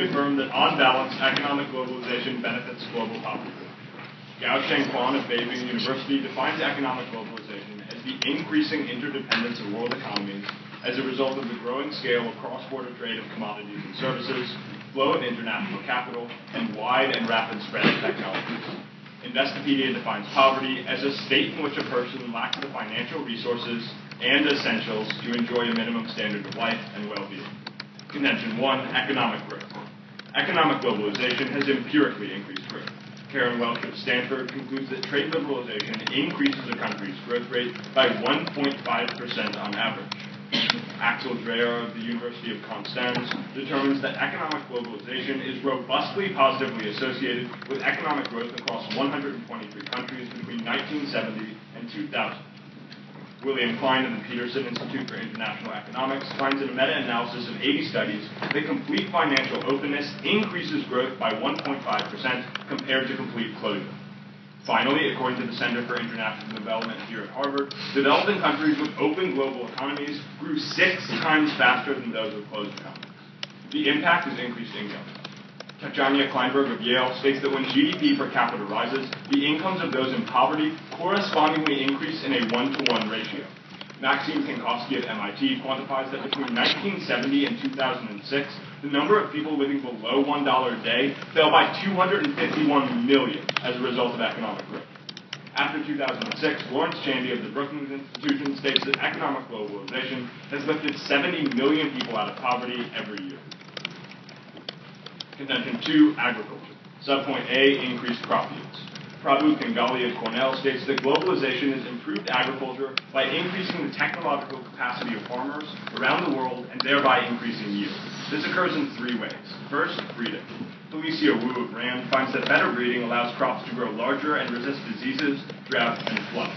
affirm that, on balance, economic globalization benefits global poverty. Gao Shengquan of Beijing University defines economic globalization as the increasing interdependence of world economies as a result of the growing scale of cross-border trade of commodities and services, flow of international capital, and wide and rapid spread of technologies. Investopedia defines poverty as a state in which a person lacks the financial resources and essentials to enjoy a minimum standard of life and well-being. Contention 1, economic growth. Economic globalization has empirically increased growth. Karen Welch of Stanford concludes that trade liberalization increases a country's growth rate by 1.5% on average. Axel Dreyer of the University of Constance determines that economic globalization is robustly positively associated with economic growth across 123 countries between 1970 and 2000. William Klein of the Peterson Institute for International Economics finds in a meta-analysis of 80 studies that complete financial openness increases growth by 1.5% compared to complete closure. Finally, according to the Center for International Development here at Harvard, developing countries with open global economies grew 6 times faster than those with closed economies. The impact is increased income. Tatiana Kleinberg of Yale states that when GDP per capita rises, the incomes of those in poverty correspondingly increase in a 1-to-1 ratio. Maxime Kinkowski of MIT quantifies that between 1970 and 2006, the number of people living below $1 a day fell by 251 million as a result of economic growth. After 2006, Lawrence Chandy of the Brookings Institution states that economic globalization has lifted 70 million people out of poverty every year. Contention 2, agriculture. Subpoint A, increased crop yields. Prabhu Kangali of Cornell states that globalization has improved agriculture by increasing the technological capacity of farmers around the world and thereby increasing yield. This occurs in 3 ways. First, breeding. Felicia Wu of Rand finds that better breeding allows crops to grow larger and resist diseases, drought, and floods.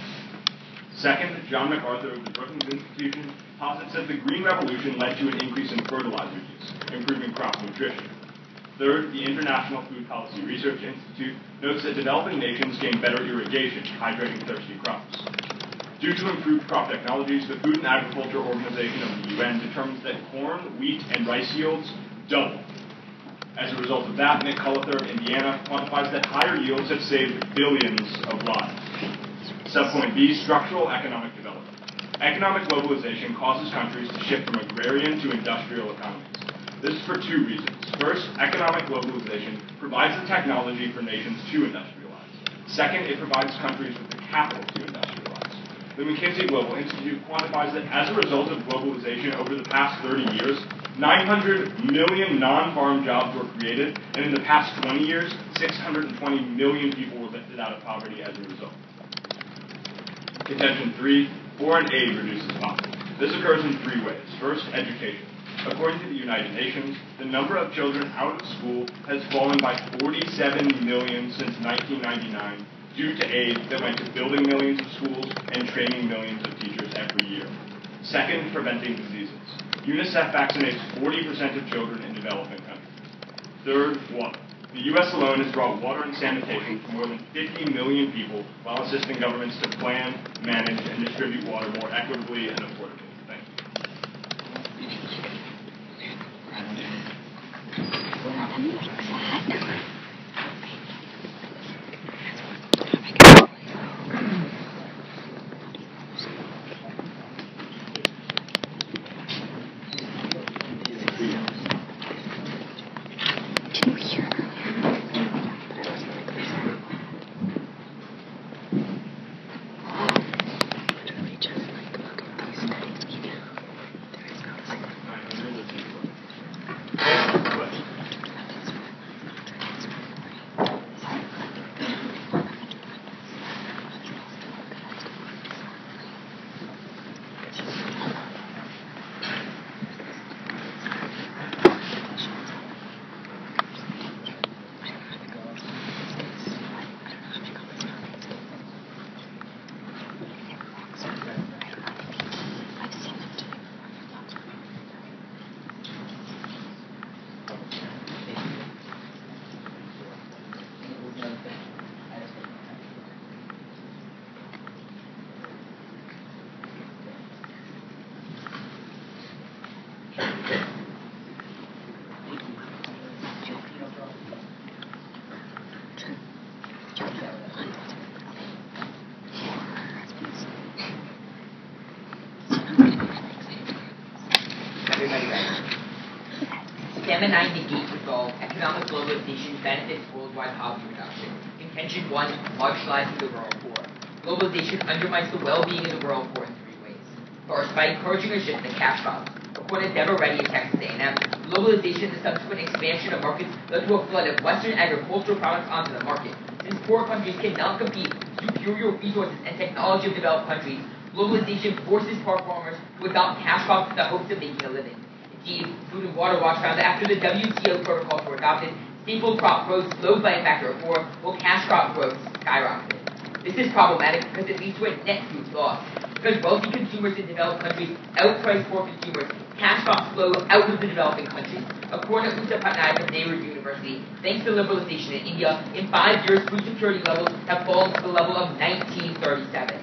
Second, John MacArthur of the Brookings Institution posits that the Green Revolution led to an increase in fertilizer use, improving crop nutrition. Third, the International Food Policy Research Institute notes that developing nations gain better irrigation, hydrating thirsty crops. Due to improved crop technologies, the Food and Agriculture Organization of the UN determines that corn, wheat, and rice yields double. As a result of that, Nick Cullither of Indiana quantifies that higher yields have saved billions of lives. Subpoint B, structural economic development. Economic globalization causes countries to shift from agrarian to industrial economies. This is for 2 reasons. First, economic globalization provides the technology for nations to industrialize. Second, it provides countries with the capital to industrialize. The McKinsey Global Institute quantifies that as a result of globalization over the past 30 years, 900 million non-farm jobs were created, and in the past 20 years, 620 million people were lifted out of poverty as a result. Contention 3, foreign aid reduces poverty. This occurs in 3 ways. First, education. According to the United Nations, the number of children out of school has fallen by 47 million since 1999 due to aid that went to building millions of schools and training millions of teachers every year. Second, preventing diseases. UNICEF vaccinates 40% of children in developing countries. Third, water. The U.S. alone has brought water and sanitation to more than 50 million people while assisting governments to plan, manage, and distribute water more equitably and affordably. Thank you. Gemini negate resolve, economic globalization benefits worldwide poverty reduction. Contention 1, marginalizing the rural poor. Globalization undermines the well-being of the rural poor in 3 ways. First, by encouraging a shift to cash crops. According to Deborah Reddy in Texas A&M, globalization and the subsequent expansion of markets led to a flood of Western agricultural products onto the market. Since poor countries cannot compete with superior resources and technology of developed countries, globalization forces poor farmers to adopt cash crops in the hopes of making a living. Indeed, Food and Water Watch found that after the WTO protocols were adopted, staple crop growth slowed by a factor of 4, while cash crop growth skyrocketed. This is problematic because it leads to a net food loss. Because wealthy consumers in developed countries outprice poor consumers, cash crops flow out of the developing countries. According to Uttar Patnaik of Nehru University, thanks to liberalization in India, in 5 years food security levels have fallen to the level of 1937.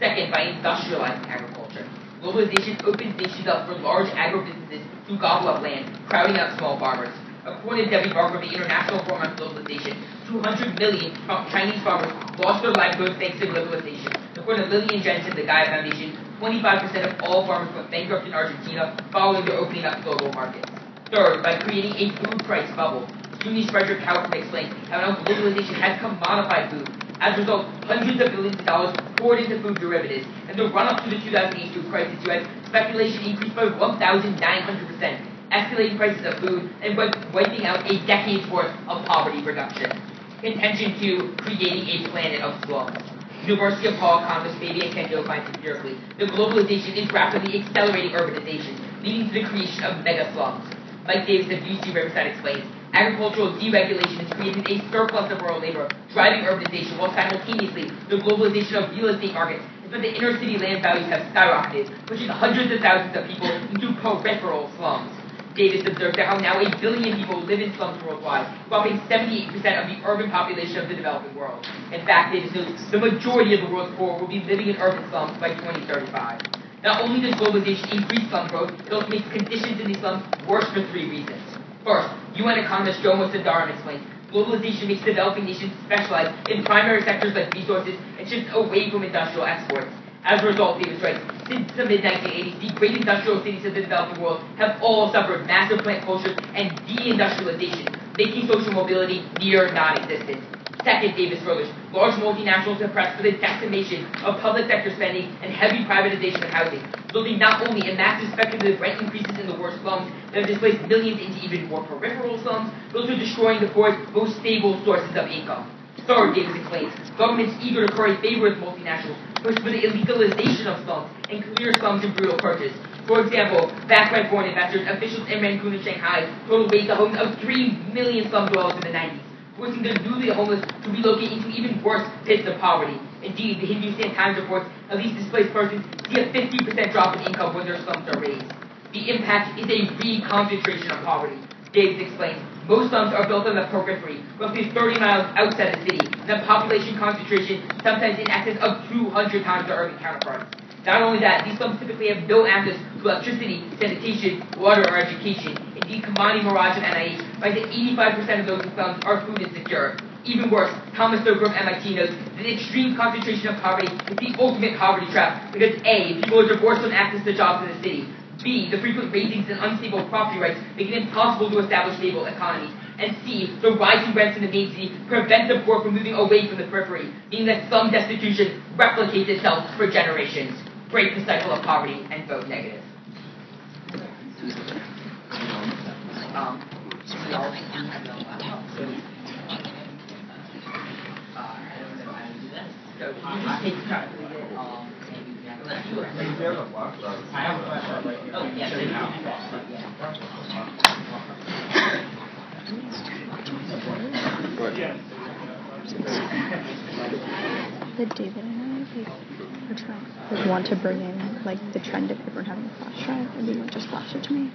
Second, by industrializing agriculture. Globalization opens nations up for large agribusinesses to gobble up land, crowding out small farmers. According to Debbie Barker of the International Forum on Globalization, 200 million Chinese farmers lost their livelihoods thanks to globalization. According to Lillian Jensen of the Gaia Foundation, 25% of all farmers went bankrupt in Argentina following their opening up global markets. Third, by creating a food price bubble. SUNY Frederick Houghton explains how now globalization has commodified food. As a result, hundreds of billions of dollars poured into food derivatives. And the run-up to the 2008 food crisis, you had speculation increased by 1,900%, escalating prices of food, and wiping out a decade's worth of poverty reduction. Contention 2, creating a planet of slums. University of Paul economist Fabian Kendo finds empirically that globalization is rapidly accelerating urbanization, leading to the creation of mega slums. Mike Davis of UC Riverside explains, agricultural deregulation has created a surplus of rural labor, driving urbanization, while simultaneously the globalization of real estate markets has meant that inner city land values have skyrocketed, pushing hundreds of thousands of people into peripheral slums. Davis observed that how now 1 billion people live in slums worldwide, dropping 78% of the urban population of the developing world. In fact, Davis notes the majority of the world's poor will be living in urban slums by 2035. Not only does globalization increase slum growth, it also makes conditions in these slums worse for 3 reasons. First, UN economist Jomo Sundaram explains, globalization makes developing nations specialize in primary sectors like resources and shifts away from industrial exports. As a result, Davis writes, since the mid-1980s, the great industrial cities of the developing world have all suffered massive plant closures and deindustrialization, making social mobility near non-existent. Second, Davis furthers, large multinationals have pressed for the decimation of public sector spending and heavy privatization of housing, resulting not only in massive speculative rent increases in the worst slums that have displaced millions into even more peripheral slums, but also destroying the poor's most stable sources of income. Third, Davis explains, governments eager to curry favor with multinationals push for the illegalization of slums and clear slums and brutal purges. For example, backed by foreign investors, officials in Rangoon and Shanghai totaled waste the homes of 3 million slum dwellers in the 90s, forcing the newly homeless to relocate into even worse pits of poverty. Indeed, the Hindustan Times reports at least displaced persons see a 50% drop in income when their slums are raised. The impact is a reconcentration of poverty. Davis explains, most slums are built on the periphery, roughly 30 miles outside the city, and the population concentration sometimes in excess of 200 times their urban counterparts. Not only that, these slums typically have no access to electricity, sanitation, water, or education. Indeed, Kamani Mirage of NIH finds that 85% of those in slums are food insecure. Even worse, Thomas Stoker of MIT notes that the extreme concentration of poverty is the ultimate poverty trap because A, people are divorced from access to jobs in the city, B, the frequent raisings and unstable property rights make it impossible to establish stable economies, and C, the rising rents in the main city prevent the poor from moving away from the periphery, meaning that slum destitution replicates itself for generations. Break the cycle of poverty and vote negative. So you just take time to read it. I have a question right here. Oh, yes. That David and I are trying, want to bring in the trend of everyone having a flash drive, and they won't just flash it to me.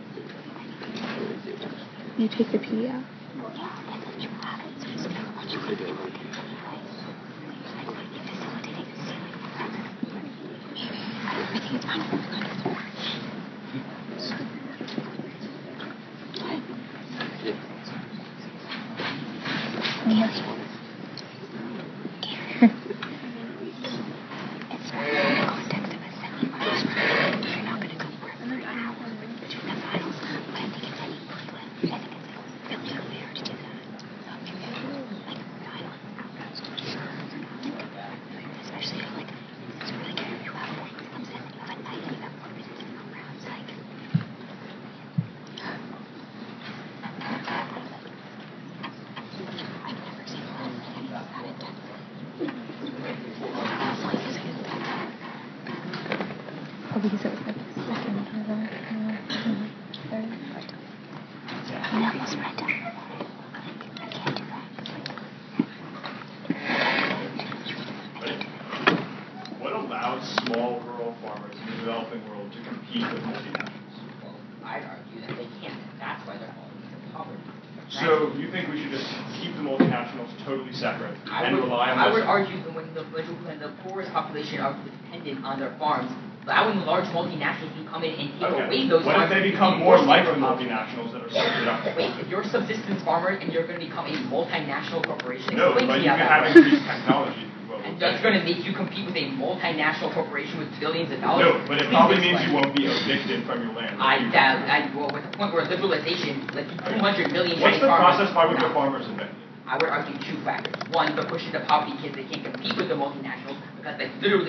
You take the PDF. I think it's it's not in the context of a semifinals. You're not going to go for it for an hour between the finals, but I think it's any I think it's Oh, because it was like the second or third. I'm not supposed to write down. I can't do that. What allows small rural farmers in the developing world to compete with multinationals? Well, I'd argue that they can't, and that's why they're falling into poverty. Right? So you think we should just keep the multinationals totally separate and rely on I would those? argue that when the poorest population are dependent on their farms, allowing large multinationals to come in and take away those What farms. if they become more like the multinationals that are so productive? Wait, if you're a subsistence farmer and you're going to become a multinational corporation, No, explain but to me you how can that have works. increased technology. And that's going to make you compete with a multinational corporation with billions of dollars? No, but it probably means you won't be evicted from your land. Well, with the point where liberalization led to 200 million What's the farmers. process by which the farmers evicted? I would argue two factors. One, they're pushing the poverty kids. They can't compete with the multinationals because they're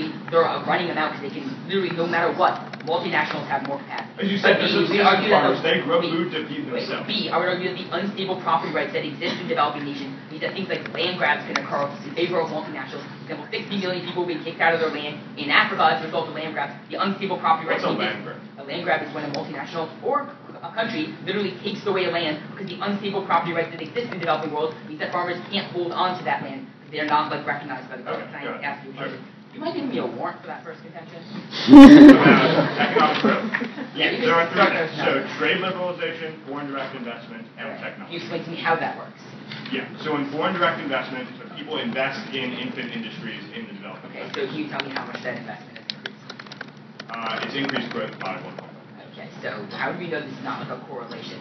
running them out because they can literally, no matter what, multinationals have more capacity. As you said, the subsistence farmers, they grow food to feed themselves. B, I would argue that the unstable property rights that exist in developing nations means that things like land grabs can occur in favor of multinationals. For example, 60 million people being kicked out of their land in Africa as a result of land grabs. The unstable property rights. What's a land grab? A land grab is when a multinational or a country literally takes away a land because the unstable property rights that exist in the developing world means that farmers can't hold on to that land because they're not recognized by the government. Okay, Can I ask you a question? Do you mind giving me a warrant for that first contention? Economic growth? Yeah, There are three things. So trade liberalization, foreign direct investment, and Can technology. you explain to me how that works? Yeah. So in foreign direct investment, so people invest in infant industries in the developing Okay, world. so can you tell me how much that investment has increased? It's increased growth by 1.5. Okay, so how do we know this is not like a correlation?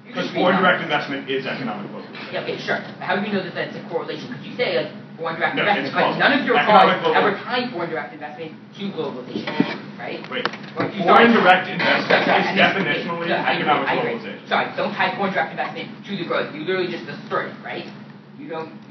Because Foreign direct investment is economic globalization. Yeah, okay, sure. But how do we know that that's a correlation? Because you say like foreign direct No, investment, it's but false. none of your Economic cars ever tie foreign direct investment to globalization, right? Wait. Or if you Foreign don't- direct investment Sorry, is definitionally economic I agree. globalization. Sorry, don't tie foreign direct investment to the growth. You literally just assert it, right? You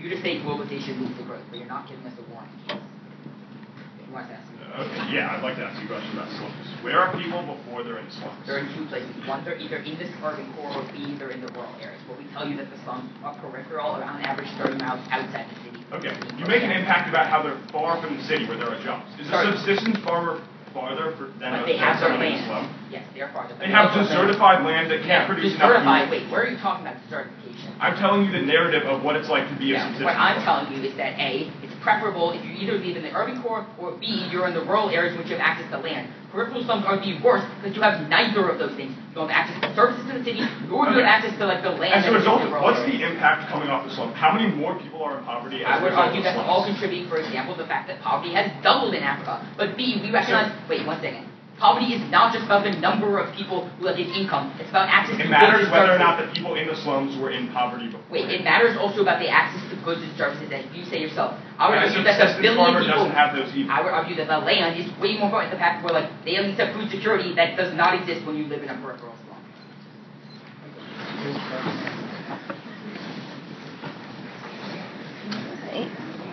just say globalization moves the growth, but you're not giving us a warrant. You want to ask me? Okay, yeah, I'd like to ask you a question about slums. Where are people before they're in slums? They're in two places. One, they're either in the suburban core, or B, they're in the rural areas. Where we tell you that the slums are peripheral, or on average 30 miles outside the city. Okay, you make an impact about how they're far from the city where there are jobs. Is a subsistence farmer farther than But they have their someone in a land. slum? Yes, they are farther. They have desertified land that can't produce enough Desertified. food. Wait, where are you talking about desertification? I'm telling you the narrative of what it's like to be a subsistence What I'm farmer. telling you is that A, it's preferable if you either live in the urban core, or B, you're in the rural areas in which you have access to land. Peripheral slums are the worst because you have neither of those things. You don't have access to services in the city, nor do you have access to like the land. As a result, in the rural what's areas. the impact coming off the slum? How many more people are in poverty as I a would result argue of that's slums? all contributing, for example, the fact that poverty has doubled in Africa. But B, we recognize, wait one second. Poverty is not just about the number of people who have income. It's about access to It goods matters and whether or services. not the people in the slums were in poverty before. Wait, it matters also about the access to goods and services that you say yourself. I would And a argue that the subsistence billion farmer people. doesn't have those either. I would argue that the land is way more important. The fact where like they at least have food security that does not exist when you live in a peripheral slum.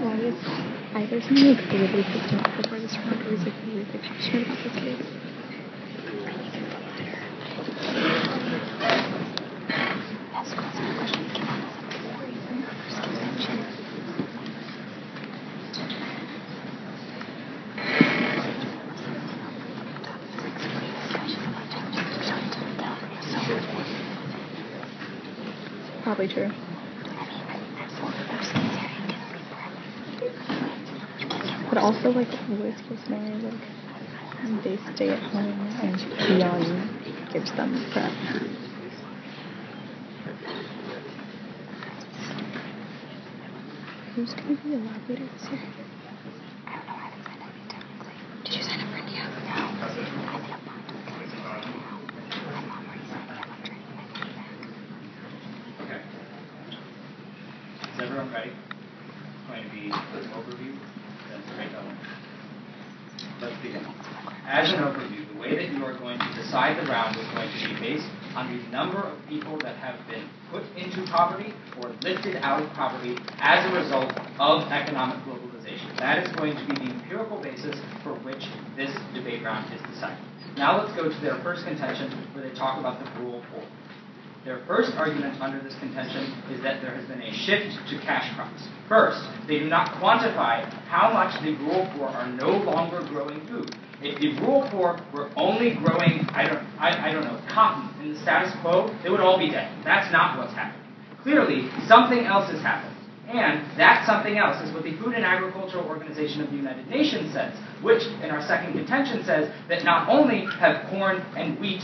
Why is either something like really pissed off before this round, or is like really passionate about this case? Ask questions. Give us a reason for suspension. Probably true. But also, like, worst case scenario, like, they stay at home and young gives them prep. Who's going to be a lab leader this year? I don't know. I haven't signed anything technically. Did you sign up for India? No. That's it. I think I'm not. I'm not already signing up. I'm training my baby back. Okay. Is everyone ready? It's going to be an overview, then straight on. Let's begin. As an overview, the way that you are going to decide the round is going to be based on the number of people that have been put into poverty or lifted out of poverty as a result of economic globalization. That is going to be the empirical basis for which this debate round is decided. Now let's go to their first contention, where they talk about the rule of poor. Their first argument under this contention is that there has been a shift to cash crops. First, they do not quantify how much the rural poor are no longer growing food. If the rural poor were only growing, I don't know, cotton in the status quo, they would all be dead. That's not what's happening. Clearly, something else has happened. And that something else is what the Food and Agricultural Organization of the United Nations says, which in our second contention says that not only have corn and wheat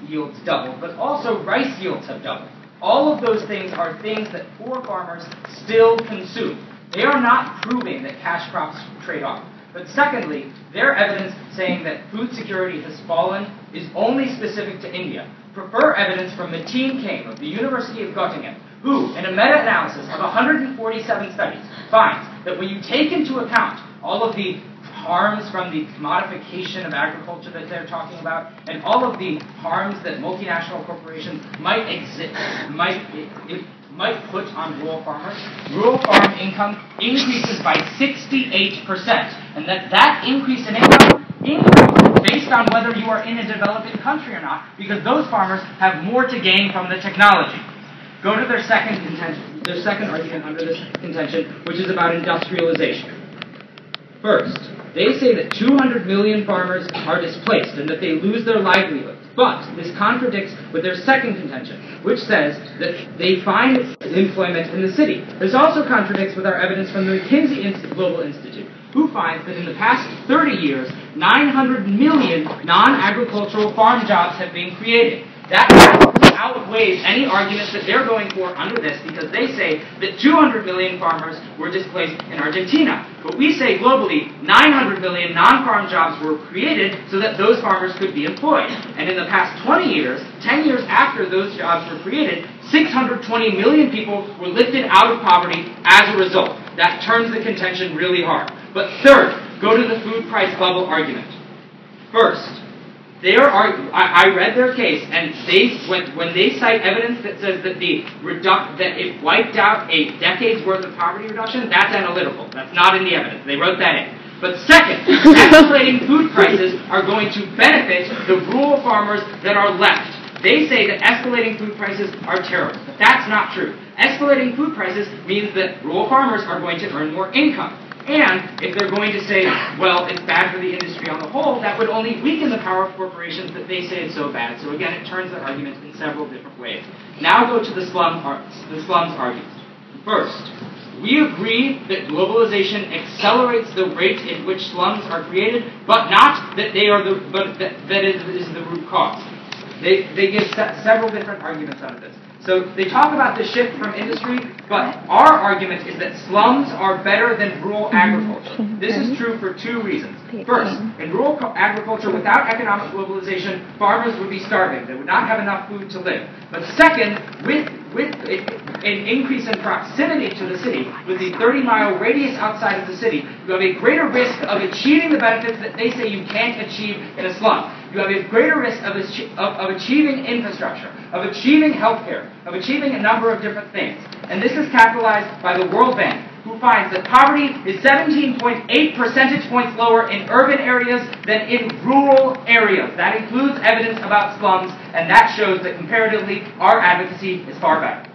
yields doubled, but also rice yields have doubled. All of those things are things that poor farmers still consume. They are not proving that cash crops trade off. But secondly, their evidence saying that food security has fallen is only specific to India. Prefer evidence from Mateen Kane of the University of Göttingen, who, in a meta-analysis of 147 studies, finds that when you take into account all of the harms from the commodification of agriculture that they're talking about, and all of the harms that multinational corporations might put on rural farmers, rural farm income increases by 68%, and that increase in income increases based on whether you are in a developing country or not, because those farmers have more to gain from the technology. Go to their second argument under this contention, which is about industrialization. First, they say that 200 million farmers are displaced and that they lose their livelihoods. But this contradicts with their second contention, which says that they find employment in the city. This also contradicts with our evidence from the McKinsey Global Institute, who finds that in the past 30 years, 900 million non-agricultural farm jobs have been created. That outweighs any arguments that they're going for under this, because they say that 200 million farmers were displaced in Argentina. But we say globally, 900 million non-farm jobs were created so that those farmers could be employed. And in the past 20 years, 10 years after those jobs were created, 620 million people were lifted out of poverty as a result. That turns the contention really hard. But third, go to the food price bubble argument. First, I read their case, and when they cite evidence that says that that it wiped out a decade's worth of poverty reduction, that's analytical. That's not in the evidence. They wrote that in. But second, escalating food prices are going to benefit the rural farmers that are left. They say that escalating food prices are terrible. But that's not true. Escalating food prices means that rural farmers are going to earn more income. And if they're going to say, well, it's bad for the industry on the whole, that would only weaken the power of corporations that they say is so bad. So again, it turns their argument in several different ways. Now go to the slums argument. First, we agree that globalization accelerates the rate at which slums are created, but not that that it is the root cause. They give several different arguments out of this. So they talk about the shift from industry, but our argument is that slums are better than rural agriculture. This is true for two reasons. First, in rural agriculture, without economic globalization, farmers would be starving. They would not have enough food to live. But second, with an increase in proximity to the city, with the 30-mile radius outside of the city, you have a greater risk of achieving the benefits that they say you can't achieve in a slum. You have a greater risk of achieving infrastructure, of achieving healthcare, of achieving a number of different things. And this is capitalized by the World Bank, who finds that poverty is 17.8 percentage points lower in urban areas than in rural areas. That includes evidence about slums, and that shows that comparatively, our advocacy is far better.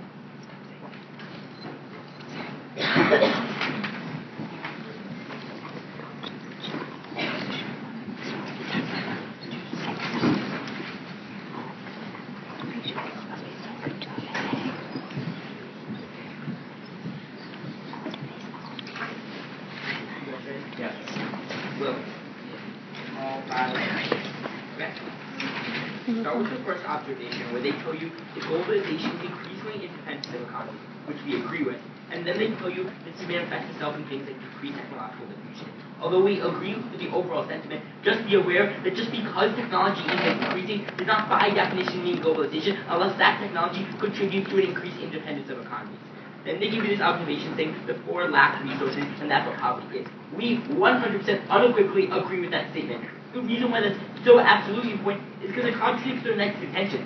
Start with the first observation, where they tell you that globalization is increasingly independent of economies, which we agree with, and then they tell you this manifests itself in things like decreased technological diffusion. Although we agree with the overall sentiment, just be aware that just because technology is increasing does not by definition mean globalization, unless that technology contributes to an increased independence of economies. Then they give you this observation saying the poor lack resources, and that's what poverty is. We 100% unequivocally agree with that statement. The reason why that's so absolutely important is because it contradicts their next contention.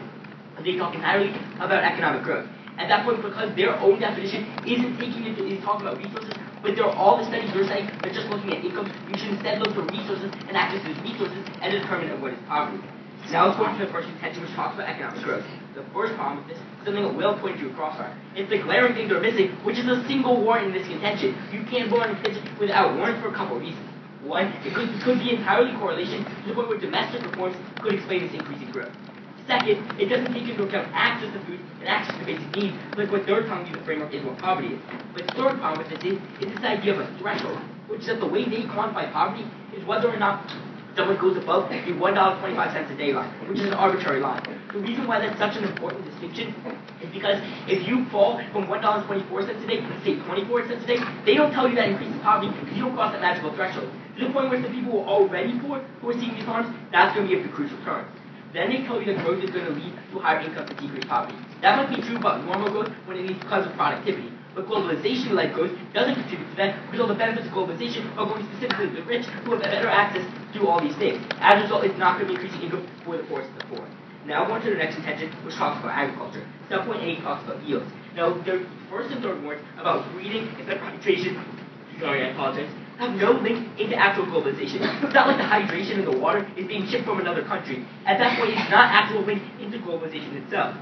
They talk entirely about economic growth. At that point, because their own definition isn't talking about resources, but there are all the studies you're saying that just looking at income, you should instead look for resources and access to those resources and determine what is poverty. Now let's go into the first contention, which talks about economic growth. The first problem with this is something that Will pointed to a crossfire. It's the glaring thing they're missing, which is a single warrant in this contention. You can't vote on a contention without a warrant for a couple of reasons. One, it could be entirely correlation to the point where domestic reforms could explain this increasing growth. Second, it doesn't take into account access to food and access to basic needs, like what they're telling you the framework is what poverty is. But the third problem with this is this idea of a threshold, which is that the way they quantify poverty is whether or not someone goes above the $1.25 a day line, which is an arbitrary line. The reason why that's such an important distinction is because if you fall from $1.24 a day to say 24 cents a day, they don't tell you that increases poverty because you don't cross that magical threshold. To the point where the people who are already poor, who are seeing these harms, that's going to be of the crucial term. Then they tell you that growth is going to lead to higher income to decrease poverty. That might be true about normal growth when it leads because of productivity. But globalization-led growth doesn't contribute to that because all the benefits of globalization are going specifically to the rich who have better access to all these things. As a result, it's not going to be increasing income for the poorest of the poor. Now going to the next contention, which talks about agriculture. Subpoint A talks about yields. Now, the first and third words about breeding and concentration, have no link into actual globalization. It's not like the hydration in the water is being shipped from another country. At that point, it's not actual link into globalization itself.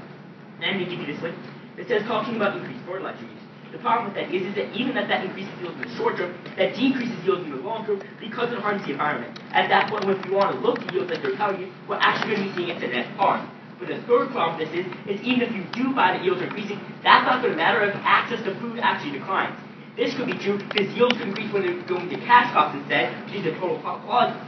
Then we give you this link. It says talking about increased fertilizer use. The problem with that is that even that increases yields in the short term, that decreases yields in the long term because it harms the environment. At that point, if you want to look at yields that they're telling you, we're actually going to be seeing it to net harm. But the third problem with this is even if you do find that yields are increasing, that's not going to matter if access to food actually declines. This could be true because yields could increase when they're going to cash costs instead, which is the total quantity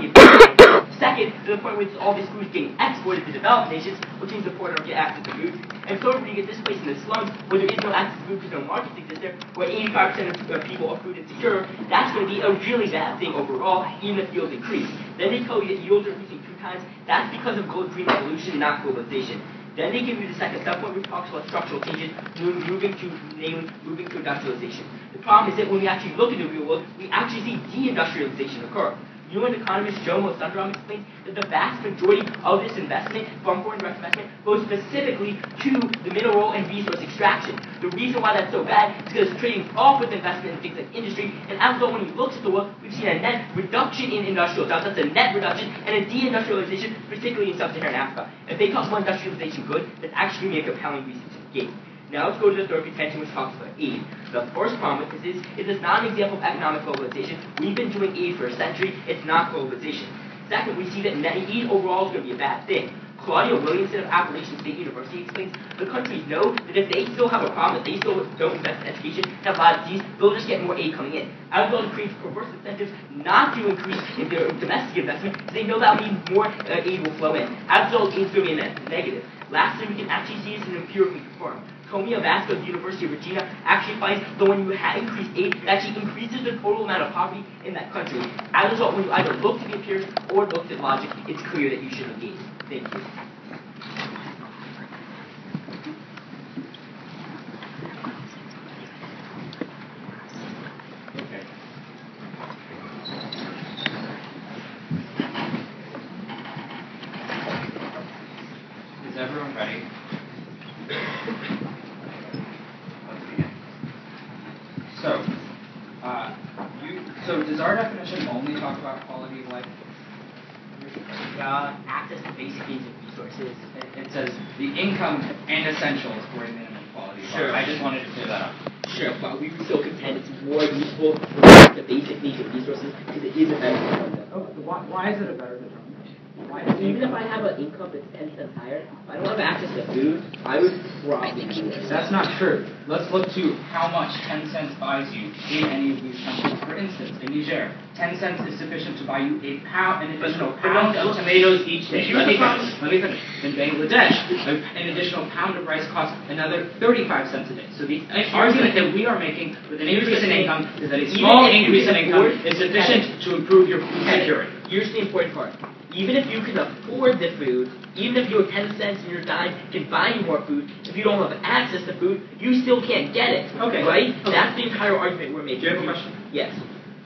of food. Second, to the point where all this food is getting exported to developed nations, which means the poor don't get access to food. And third, when you get displaced in the slums, where there is no access to food because no markets exist there, where 85% of people are food insecure, that's going to be a really bad thing overall, even if yields increase. Then they tell you that yields are increasing 2 times. That's because of green revolution, not globalization. Then they give you the second subpoint, which talks about structural changes, moving to industrialization. The problem is that when we actually look at the real world, we actually see deindustrialization occur. UN economist Jomo Sundaram explains that the vast majority of this investment, from foreign direct investment, goes specifically to the mineral and resource extraction. The reason why that's so bad is because it's trading off with investment in things like industry, and as well, when he looks at the world, we've seen a net reduction in industrial jobs. That's a net reduction, and a deindustrialization, particularly in sub-Saharan Africa. If they talk about industrialization good, that's actually going to be a compelling reason to engage. Now let's go to the third contention, which talks about aid. The first problem with this is it's not an example of economic globalization. We've been doing aid for a century. It's not globalization. Second, we see that aid overall is going to be a bad thing. Claudia Williamson of Appalachian State University explains the countries know that if they still have a problem, if they still don't invest in education, have a lot of disease, they'll just get more aid coming in. As well, it creates perverse incentives not to increase their domestic investment because they know that means more aid will flow in. As well, aid's going to be a negative. Lastly, we can actually see this in empirically confirmed. Tomia Vasco of the University of Virginia actually finds that when you increase aid, it actually increases the total amount of poverty in that country. As a result, when you either look to the empirics or look at logic, it's clear that you should engage. Thank you. Okay. Is everyone ready? Let's begin. So does our definition only talk about quality of life? Access to basic needs and resources. It says the income and essentials for a minimum quality of life. Sure. I just wanted to clear that up. Sure, but we still contend it's more useful for the basic needs and resources because it is a better determinant. Oh, why is it a better determination? Even if I have an income that's 10 cents higher, if I don't have access to food, I would probably be worse. That's not true. Let's look to how much 10 cents buys you in any of these countries. For instance, in Niger, 10 cents is sufficient to buy you an additional pound of tomatoes each day. Let me finish. In Bangladesh, an additional pound of rice costs another 35 cents a day. So the argument that we are making with an increase in income is that a small increase in income is sufficient to improve your food security. Here's the important part. Even if you can afford the food, even if your 10 cents and your dime can buy you more food, if you don't have access to food, you still can't get it. Okay. Right? Okay. That's the entire argument we're making. Do you have a question? Yes.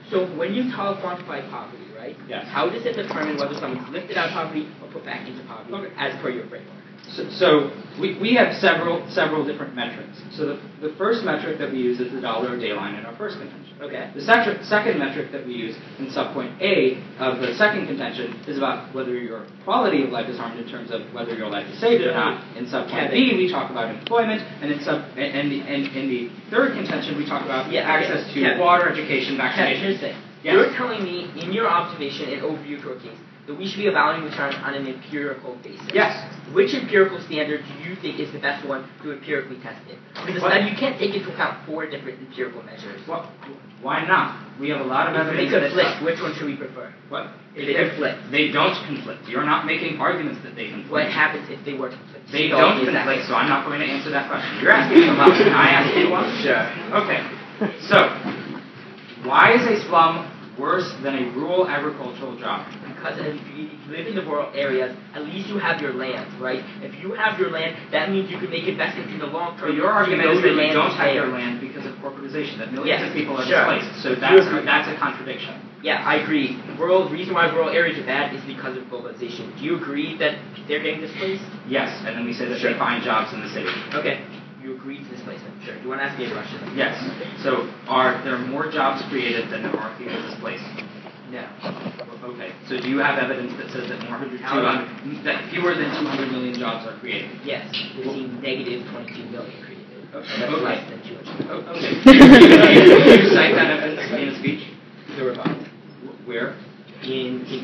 So when you quantify poverty, right? Yes. How does it determine whether someone's lifted out of poverty or put back into poverty as per your framework? So we have several different metrics. So the first metric that we use is the dollar a day line in our first contention. Okay. The second metric that we use in subpoint A of the second contention is about whether your quality of life is harmed in terms of whether your life is saved or not. In subpoint B, we talk about employment, and in the third contention, we talk about access to water, education, vaccination. Here's the thing. Yes. You're telling me, in your observation and overview of your case, that we should be evaluating returns on an empirical basis. Yes. Which empirical standard do you think is the best one to empirically test it? Because you can't take into account 4 different empirical measures. Well, why not? We have a lot of evidence. If they conflict, which one should we prefer? What? If they conflict. They don't conflict. You're not making arguments that they conflict. What happens if they were conflict? They don't conflict, so I'm not going to answer that question. You're asking me about. Can I ask you one? Sure. Okay. So, why is a slum worse than a rural agricultural job? Because if you live in the rural areas, at least you have your land, right? If you have your land, that means you can make investments in the long term. But your argument is that you don't have your land land because of corporatization, that millions of people are sure. displaced. So that's a contradiction. Yeah, I agree. The reason why rural areas are bad is because of globalization. Do you agree that they're getting displaced? Yes, and then we say that Sure. they find jobs in the city. Okay. You agree to displacement. Sure. Do you want to ask me a question? Yes. So are there more jobs created than there are people displaced? No. Okay. So do you have evidence that says that that fewer than 200 million jobs are created? Yes. We've seen negative 22 million created. Okay. That's less than 200. Okay. Can you cite that evidence in a speech? The rebuttal. Where? Let's see.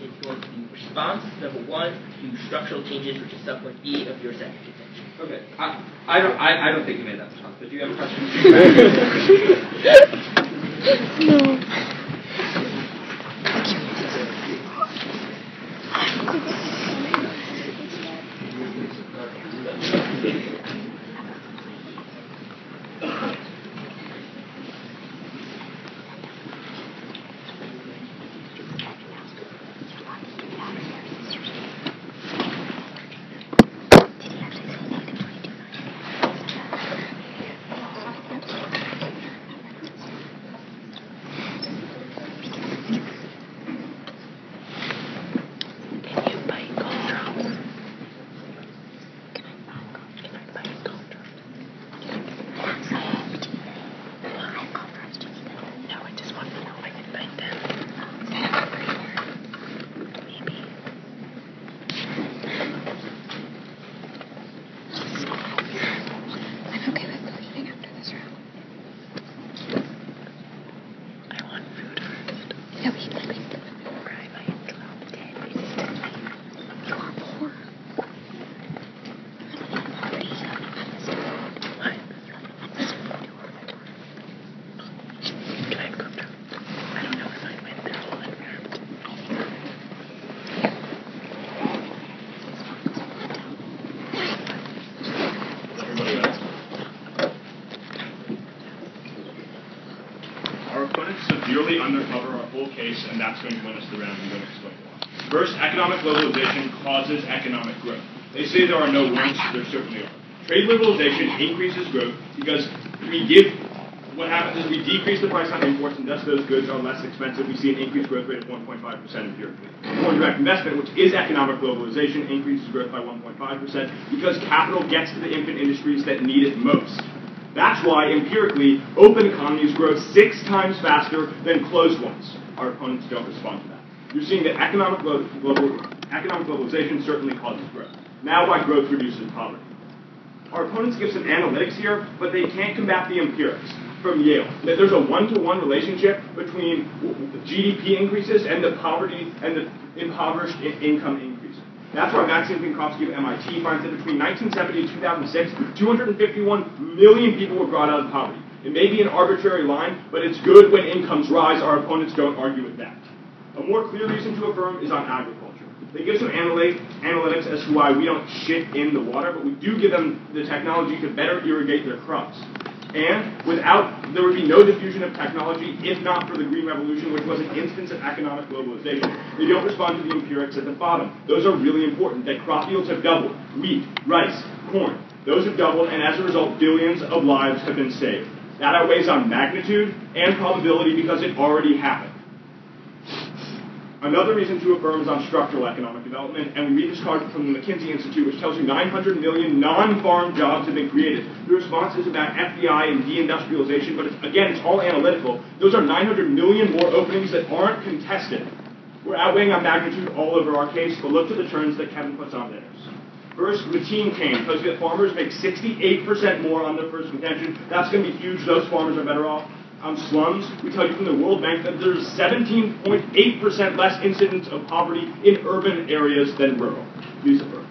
It's going to be response number 1 to structural changes, which is subpoint B of your second contention. Okay. I don't think you made that response, but do you have a question? No. severely undercover our whole case, and that's going to win us the round. I'm going to explain why. First, economic globalization causes economic growth. They say there are no wants, there certainly are. Trade liberalization increases growth because what happens is we decrease the price on imports, and thus those goods are less expensive. We see an increased growth rate of 1.5% empirically. Foreign direct investment, which is economic globalization, increases growth by 1.5% because capital gets to the infant industries that need it most. That's why, empirically, open economies grow 6 times faster than closed ones. Our opponents don't respond to that. You're seeing that economic globalization certainly causes growth. Now why growth reduces poverty. Our opponents give some analytics here, but they can't combat the empirics from Yale. That there's a one-to-one relationship between GDP increases and the poverty and the impoverished income increase. That's why Maxim Pinkowski of MIT finds that between 1970 and 2006, 251 million people were brought out of poverty. It may be an arbitrary line, but it's good when incomes rise. Our opponents don't argue with that. A more clear reason to affirm is on agriculture. They give some analytics as to why we don't shit in the water, but we do give them the technology to better irrigate their crops. And there would be no diffusion of technology if not for the Green Revolution, which was an instance of economic globalization. They don't respond to the empirics at the bottom. Those are really important, that crop yields have doubled. Wheat, rice, corn. Those have doubled, and as a result, billions of lives have been saved. That outweighs on magnitude and probability because it already happened. Another reason to affirm is on structural economic development, and we read this card from the McKinsey Institute, which tells you 900 million non-farm jobs have been created. The response is about FDI and deindustrialization, but it's all analytical. Those are 900 million more openings that aren't contested. We're outweighing on magnitude all over our case, but look to the terms that Kevin puts on theirs. First, routine cane tells you that farmers make 68% more on their first contention. That's going to be huge. Those farmers are better off. On slums, we tell you from the World Bank that there's 17.8% less incidence of poverty in urban areas than rural. Please affirm.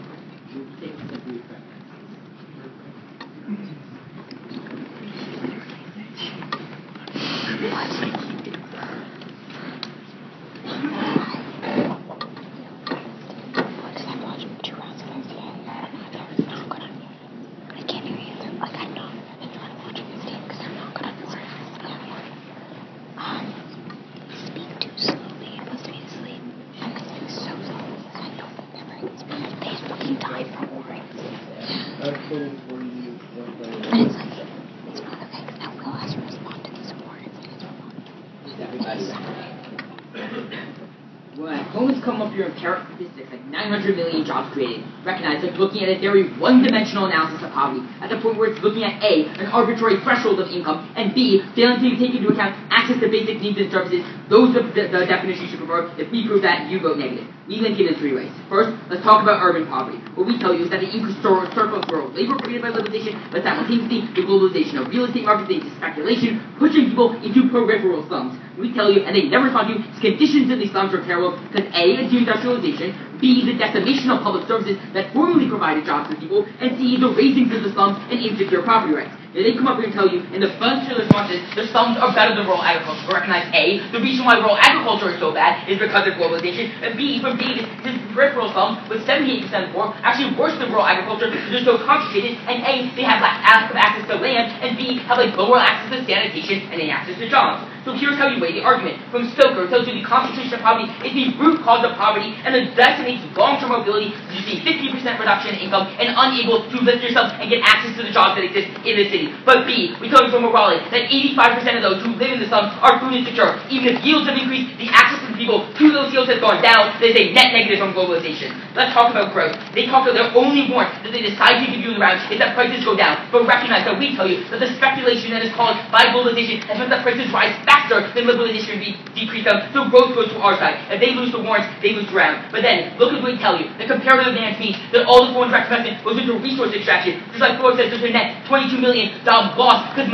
When opponents come up with your empirical statistics like 900 million jobs created, recognize that looking at a very one-dimensional analysis of poverty at the point where it's looking at A, an arbitrary threshold of income, and B, failing to take into account access to basic needs and services. Those are the definitions you should prefer. If we prove that, you vote negative. We link it in three ways. First, let's talk about urban poverty. What we tell you is that the increased surplus rural labor created by liberalization, but simultaneously the globalization of real estate markets into speculation, pushing people into programmed rural slums. We tell you, and they never respond to you, conditions in these slums are terrible because A, it's deindustrialization, B, the decimation of public services that formerly provided jobs to people, and C, the raising of the slums and insecure property rights. And they come up here and tell you, in the bunch of responses, the slums are better than rural agriculture. We recognize A, the reason why rural agriculture is so bad is because of globalization, and B, from Davis, his peripheral slums with 78% poor, actually worse than rural agriculture because they're so concentrated, and A, they have lack of access to land, and B, have lower access to sanitation and access to jobs. So here's how you weigh the argument. From Stoker, tells you the concentration of poverty is the root cause of poverty and it decimates long-term mobility due to 50% reduction in income and unable to lift yourself and get access to the jobs that exist in the city. But B, we tell you from Raleigh that 85% of those who live in the slums are food insecure. Even if yields have increased, the access of the people to those yields has gone down. There's a net negative from globalization. Let's talk about growth. They talk about their only warrant that they decide to give you around is that prices go down. But recognize that we tell you that the speculation that is caused by globalization has meant that prices rise faster than liberalization decrease them, so growth goes to our side. If they lose the warrants, they lose ground. But then, look at what we tell you. The comparative advantage means that all the foreign direct investment goes into resource extraction. Just like Ford says, there's a net $22 million loss because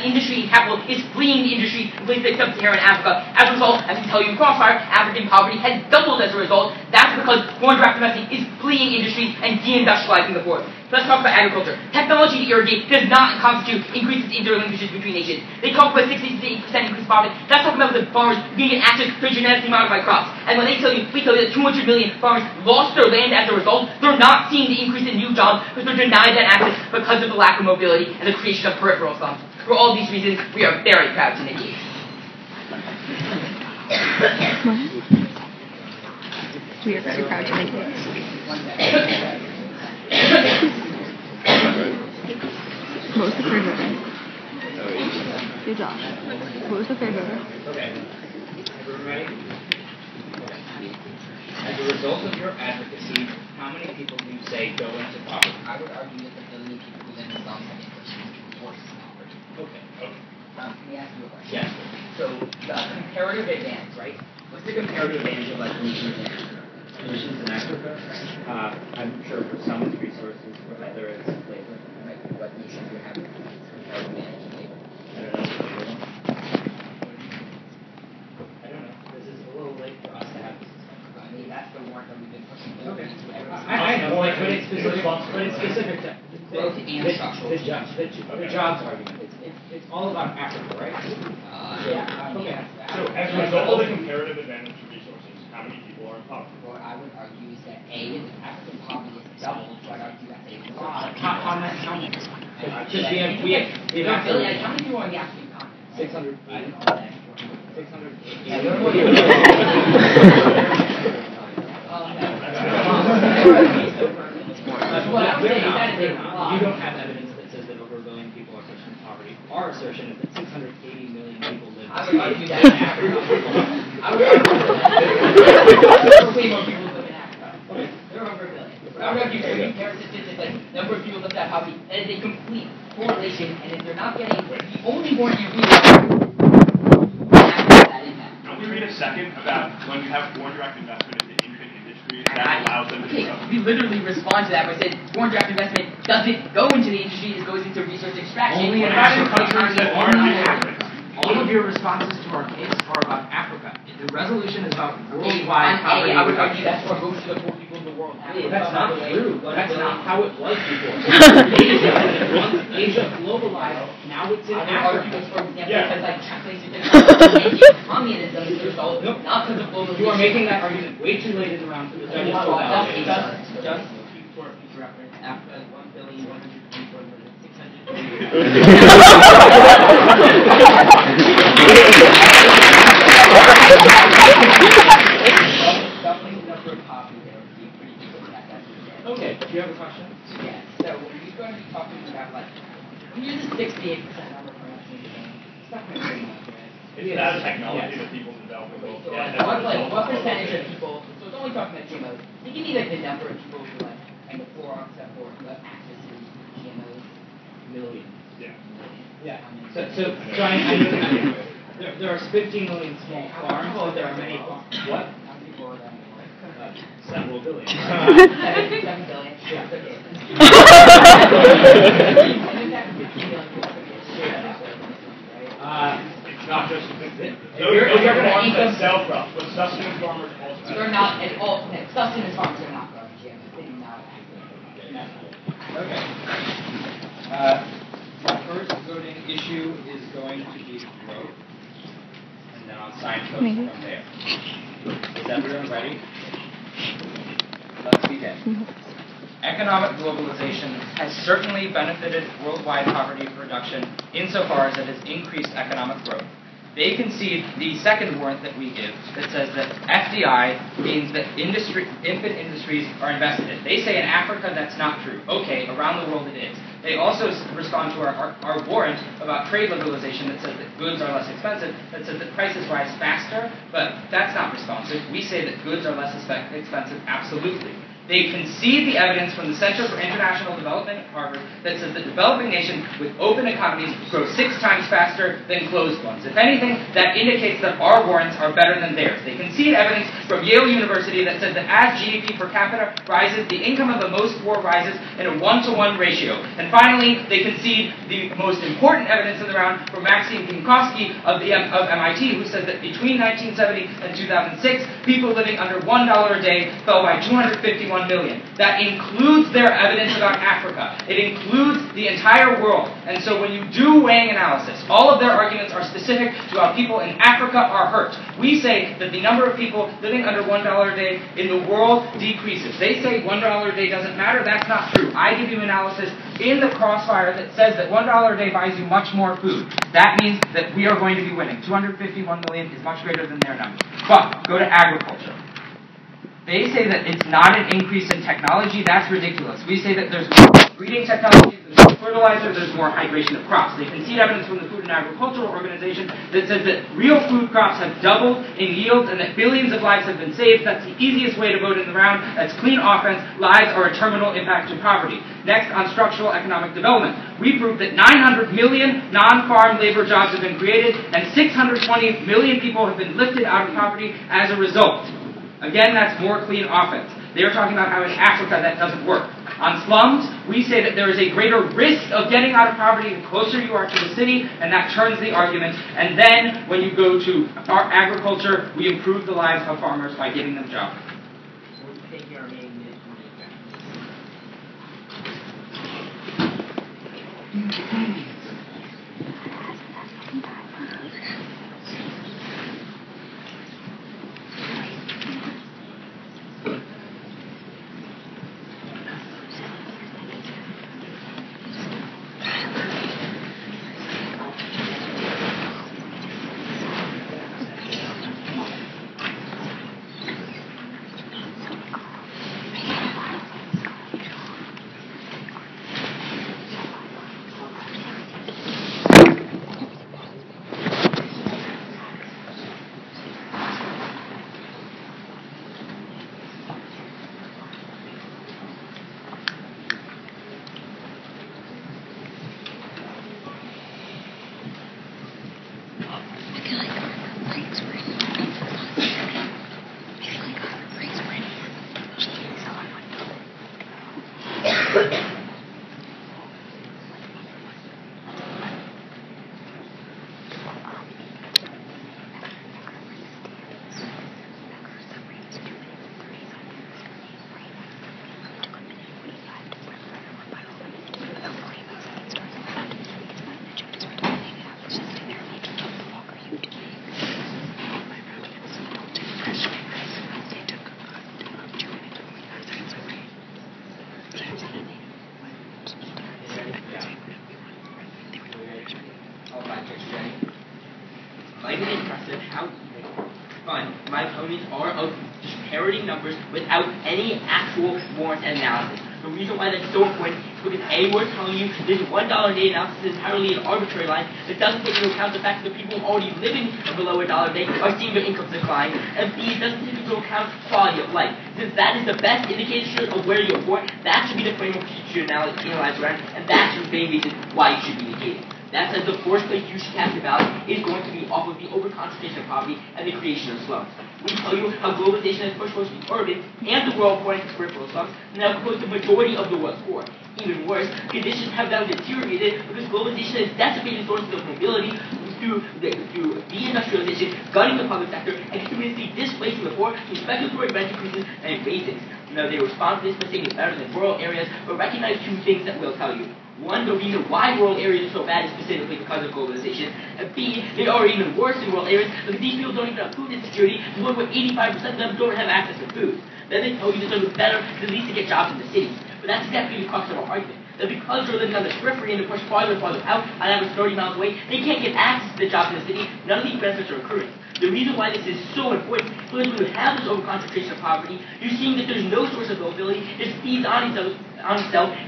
industry and capital is fleeing the industry in places like sub-Saharan Africa. As a result, as we tell you in Crossfire, African poverty has doubled as a result. That's because foreign direct investment is fleeing industries and deindustrializing the poor. Let's talk about agriculture. Technology to irrigate does not constitute increases in interlinkages between nations. They talk about 60 to 80% increased poverty. That's talking about the farmers being get access to genetically modified crops. And when they tell you, we tell you that 200 million farmers lost their land as a result, they're not seeing the increase in new jobs because they're denied that access because of the lack of mobility and the creation of peripheral slums. For all these reasons, we are very proud to negate. We are very proud to make this. What was the third voter? Good job. What was the third voter? Okay. Everyone ready? As a result of your advocacy, how many people do you say go into poverty? I would argue that the billion people who live in slums have been worse than poverty. Okay. Let me ask you a question. Yes. So, the comparative advantage, right? What's the comparative advantage of pollution and Emissions in Africa, I'm sure for some it's resources, for other it's labor. Right, what nations would have comparative advantage in labor? I don't know. This is a little late for us to have this discussion. I mean, that's the warrant that we've been pushing. Okay. I know, but it's specific to growth and structural. The jobs argument. It's all about Africa, right? Yeah. Okay. So as a result of the comparative advantage of resources, how many people are in poverty? What I would argue is that A, is African poverty is doubled, so I'd argue that A is How many? Because we have how many people are in the African continent? 600. I don't know that. 600. You don't have evidence that says that over 1 billion people are pushing poverty. Our assertion is that 680 million people live in poverty. I would argue that in Africa. way more people live in Africa. There are over a billion. But I would argue when you compare statistics like number of people lived out poverty, that is a complete correlation, and if they're not getting the only warrant you read that impact. Don't we read a second about when you have foreign direct investment into infant industries that allows them to okay, grow? we literally respond to that by saying foreign direct investment doesn't go into the industry, it goes into resource extraction. Only in countries that aren't infant. All of your responses to our case are about Africa. The resolution is about worldwide poverty. I would argue that's where most of the poor people in the world have. That's not true. That's not how it was before. Asia globalized. Now it's in I would Africa. argue, for example, Yeah. because like Chinese communism is the result not because of globalization. You are making that argument way too late in the round for the judges to allow. Just for future reference, Africa is 1,124,600. Doubling the number of poverty there would be pretty equal to that. Okay, do you have a question? Yeah, so we're going to be talking about like, here's a 68% number for us. It's not going to be much, right? Is that a technology that people develop? So what percentage of people, so it's only talking about GMOs, you give me like the number of people who like, and the forearms that who have access to GMOs? Millions. Yeah. Yeah. So Brian, I know there are 15 million small farms, but there are many farms. What? How many people are there? Several billion. 7 billion. Yeah. Okay. It's not just you're farms gonna that sell crops, but sustenance farmers also. They're not at all. Sustenance farms are not growing GMOs. They do not have Okay. My first voting issue is going to be growth, and then I'll signpost Maybe. from there. Is everyone ready? Let's begin. Economic globalization has certainly benefited worldwide poverty reduction insofar as it has increased economic growth. They concede the second warrant that we give that says that FDI means that infant industries are invested in. They say in Africa that's not true. Okay, around the world it is. They also respond to our warrant about trade liberalization that says that goods are less expensive, that says that prices rise faster, but that's not responsive. We say that goods are less expensive, absolutely. They concede the evidence from the Center for International Development at Harvard that says that developing nations with open economies grow 6 times faster than closed ones. If anything, that indicates that our warrants are better than theirs. They concede evidence from Yale University that says that as GDP per capita rises, the income of the most poor rises in a 1-to-1 ratio. And finally, they concede the most important evidence in the round from Maxime Pinkowski of MIT, who says that between 1970 and 2006, people living under $1 a day fell by 251 million. That includes their evidence about Africa. It includes the entire world. And so when you do weighing analysis, all of their arguments are specific to how people in Africa are hurt. We say that the number of people living under $1 a day in the world decreases. They say $1 a day doesn't matter. That's not true. I give you analysis in the crossfire that says that $1 a day buys you much more food. That means that we are going to be winning. 251 million is much greater than their number. But go to agriculture. They say that it's not an increase in technology. That's ridiculous. We say that there's more breeding technology, there's more fertilizer, there's more hydration of crops. They concede evidence from the Food and Agricultural Organization that says that real food crops have doubled in yields and that billions of lives have been saved. That's the easiest way to vote in the round. That's clean offense. Lives are a terminal impact to poverty. Next, on structural economic development. We prove that 900 million non-farm labor jobs have been created and 620 million people have been lifted out of poverty as a result. Again, that's more clean offense. They're talking about how in Africa that doesn't work. On slums, we say that there is a greater risk of getting out of poverty the closer you are to the city, and that turns the argument. And then, when you go to our agriculture, we improve the lives of farmers by giving them jobs. said how fun my opponents are of just parroting numbers without any actual warrant and analysis. The reason why that's so important is because A, we're telling you this $1 a day analysis is entirely an arbitrary line that doesn't take into account the fact that the people already living below $1 a day are seeing their incomes decline, and B, it doesn't take into account quality of life. Since that is the best indicator of where you're poor, that should be the framework you should analyze around, and that's the main reason why you should be negated. That says the first place you should cast your ballot is going to be off of the over-concentration of poverty and the creation of slums. We tell you how globalization has pushed most of the urban and the rural poor into peripheral slums, and now composed the majority of the world's poor. Even worse, conditions have now deteriorated because globalization has decimated sources of mobility through deindustrialization, gutting the public sector, and continuously displacing the poor through speculatory rent increases and basics. Now, they respond to this by saying it's better than rural areas, but recognize two things that we'll tell you. One, the reason why rural areas are so bad is specifically because of globalization. And B, they are even worse in rural areas because these people don't even have food insecurity, and more than 85% of them don't have access to food. Then they tell you that they're better at least to get jobs in the cities. But that's exactly the crux of our argument. That because they're living on the periphery and they're pushed farther and farther out, on average 30 miles away, they can't get access to the jobs in the city. None of these benefits are occurring. The reason why this is so important is because when you have this over-concentration of poverty, you're seeing that there's no source of mobility. It feeds on itself.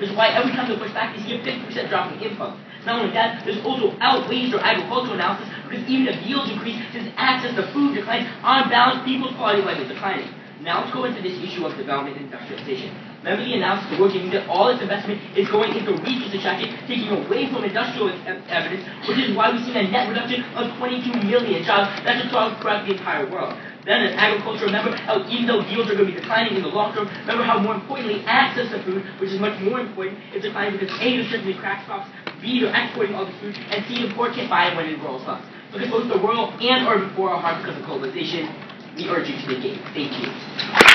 Which is why every time they push back, you see a 50% drop in income. Not only that, there's also outweighs or agricultural analysis because even if yields increase, since access to food declines, on balance, people's quality of life is declining. Now let's go into this issue of development and industrialization. Remember the analysis we're giving that all its investment is going into resource extraction, taking away from industrial evidence, which is why we've seen a net reduction of 22 million jobs. That's throughout the entire world. Then in agriculture, remember how even though yields are going to be declining in the long term, remember how more importantly access to food, which is much more important, is declining because A, you're strictly crack crops, B, you're exporting all the food, and C, the poor can't buy it when in rural slums. Because both the rural and urban poor are harmed because of globalization. We urge you to negate. Thank you.